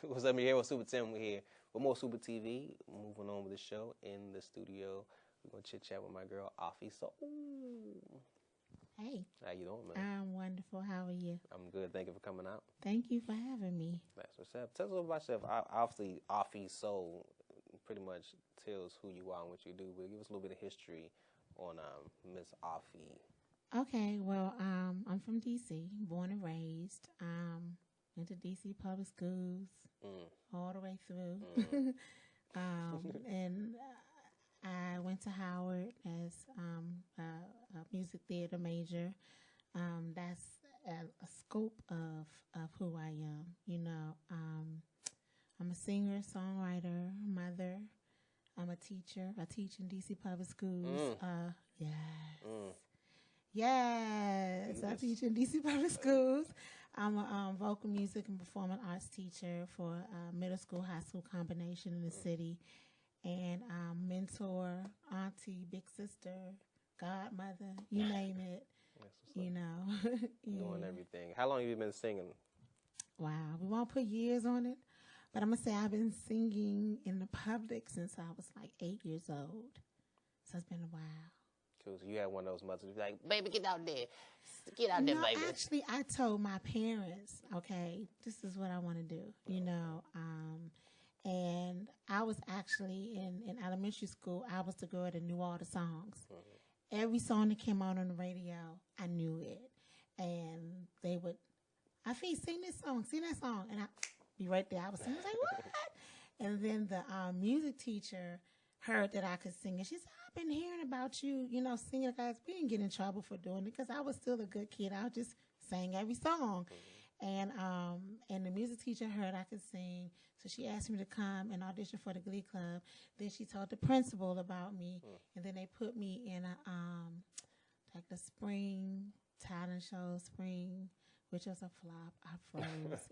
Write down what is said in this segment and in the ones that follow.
What's up, UrHero SupaTim? We're here with more Super TV. Moving on with the show in the studio. We're gonna chit chat with my girl Afi Soul. Hey. How you doing, man? I'm wonderful. How are you? I'm good. Thank you for coming out. Thank you for having me. That's what's up. Tell us a little about yourself. Obviously, Afi Soul pretty much tells who you are and what you do. But give us a little bit of history on Miss Afi. Okay. Well, I'm from D.C., born and raised. Went to D.C. public schools all the way through. And I went to Howard as a music theater major. That's a scope of who I am. You know, I'm a singer, songwriter, mother. I'm a teacher. I teach in D.C. public schools. Yes, I teach in D.C. public schools. I'm a vocal music and performing arts teacher for a middle school, high school combination in the city. And mentor, auntie, big sister, godmother, you name it. You know. Doing everything. How long have you been singing? Wow, we won't put years on it, but I'm going to say I've been singing in the public since I was like 8 years old. So it's been a while. Cool. So you had one of those mothers who's like, baby, get out there. Get out there, baby. Actually, I told my parents, okay, this is what I want to do, you know. And I was actually in elementary school, I was the girl that knew all the songs. Every song that came out on the radio, I knew it. And they would, Afi, sing this song, sing that song. And I'd be right there. I was singing, like, what? And then the music teacher heard that I could sing. And she said, I've been hearing about you, you know, singing. Guys, we didn't get in trouble for doing it because I was still a good kid. I just sang every song. And the music teacher heard I could sing, so she asked me to come and audition for the Glee Club. Then she told the principal about me, and then they put me in a like the spring talent show, which was a flop. I froze.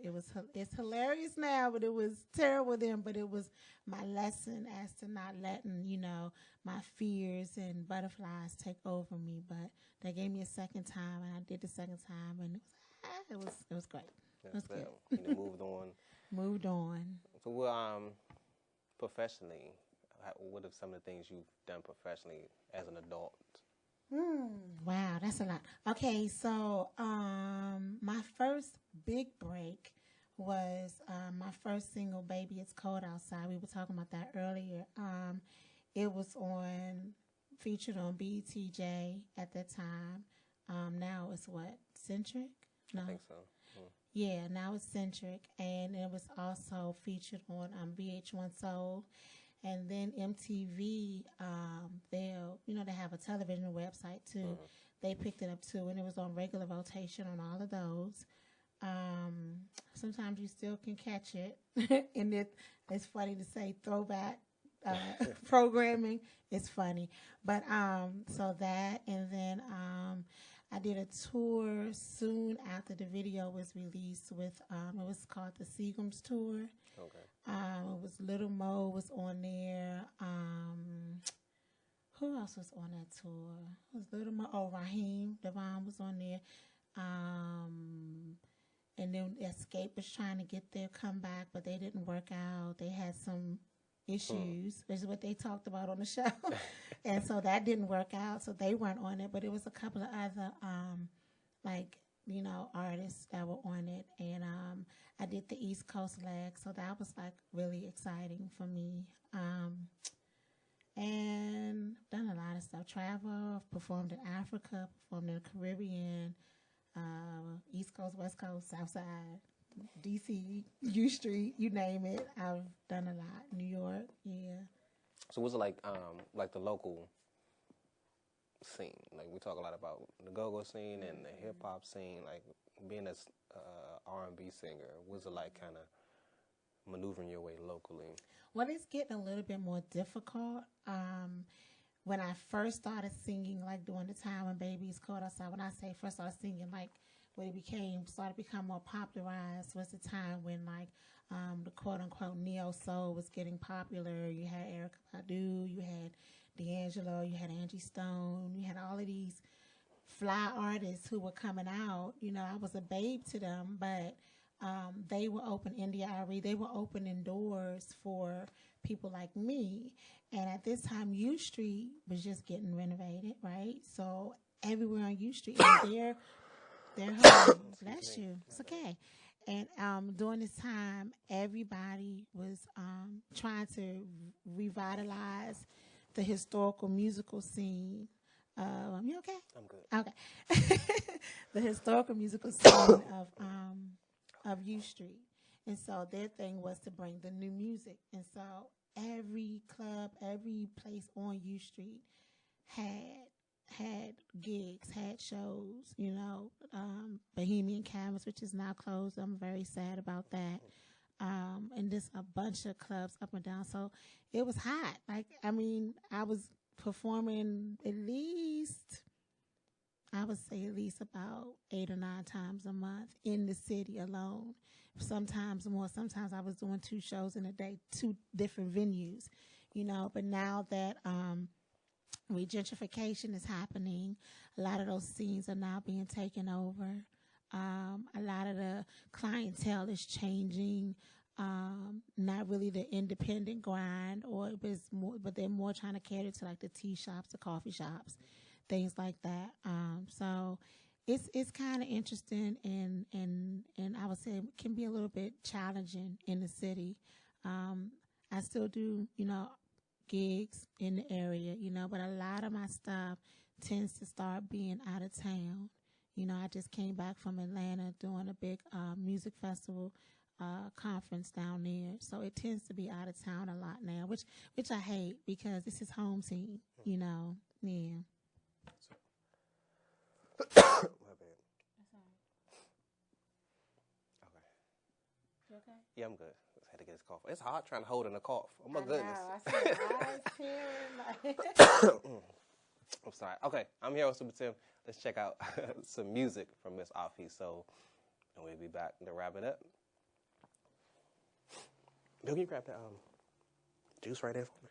It's hilarious now, but it was terrible then. But it was my lesson as to not letting, you know, my fears and butterflies take over me. But they gave me a second time, and I did the second time, and it was great. It was good. You moved on. Moved on. So, professionally, what are some of the things you've done professionally as an adult? Wow, that's a lot. Okay, so my first big break was my first single, "Baby It's Cold Outside." We were talking about that earlier. It was featured on BTJ at that time. Now it's what, Centric? No. I think so. Yeah, now it's Centric, and it was also featured on VH1 Soul, and then MTV. They have a television website too. They picked it up too, and it was on regular rotation on all of those. Sometimes you still can catch it, and it's funny to say throwback programming. It's funny, but so that, and then I did a tour soon after the video was released with, it was called the Seagrams Tour. Okay. It was Little Mo was on there. Who else was on that tour? It was Little Mo. Oh, Raheem Devon was on there. And then Escape was trying to get their comeback, but they didn't work out. They had some issues, which is what they talked about on the show. And so that didn't work out, so they weren't on it. But it was a couple of other, artists that were on it. And I did the East Coast leg, so that was, really exciting for me. And done a lot of stuff. Travel, performed in Africa, performed in the Caribbean, East Coast, West Coast, South Side, DC, U Street, you name it. I've done a lot. New York, yeah. So what's it like the local scene? Like, we talk a lot about the go-go scene and the hip-hop scene. Like, being a R&B singer, what's it like kind of maneuvering your way locally? Well, it's getting a little bit more difficult. When I first started singing, during the time when Baby It's Cold Outside, when I say first started singing, when it started to become more popularized was the time when the quote unquote neo soul was getting popular. You had Erykah Badu, you had D'Angelo, you had Angie Stone, you had all of these fly artists who were coming out. You know, I was a babe to them, but they were open NDIRE. They were opening doors for people like me. And at this time, U Street was just getting renovated, right? So everywhere on U Street, and their home. Bless you. It's okay. And during this time, everybody was trying to revitalize the historical musical scene. You okay? I'm good. Okay. The historical musical scene of U Street. And so their thing was to bring the new music. And so every club, every place on U Street had gigs, had shows, you know, Bohemian Canvas, which is now closed. I'm very sad about that. And just a bunch of clubs up and down. So it was hot. Like, I mean, I was performing at least, I would say at least about 8 or 9 times a month in the city alone. Sometimes more. Sometimes I was doing 2 shows in a day, 2 different venues, you know. But now that gentrification is happening, a lot of those scenes are now being taken over. A lot of the clientele is changing. Not really the independent grind, but they're more trying to cater to like the tea shops, the coffee shops, things like that. So it's kind of interesting, and I would say it can be a little bit challenging in the city. I still do, you know, gigs in the area, you know, but a lot of my stuff tends to start being out of town. You know, I just came back from Atlanta doing a big music festival conference down there, so it tends to be out of town a lot now, which I hate because this is home scene, you know. Yeah. My bad. That's all right. Okay. You okay? Yeah, I'm good. Just had to get this cough. It's hard trying to hold in a cough. Oh my I goodness. know. I see your eyes tearing. I'm sorry. Okay, I'm here with SupaTim. Let's check out some music from Miss Afi Soul, and we'll be back to wrap it up. Bill, can you grab that juice right there for me?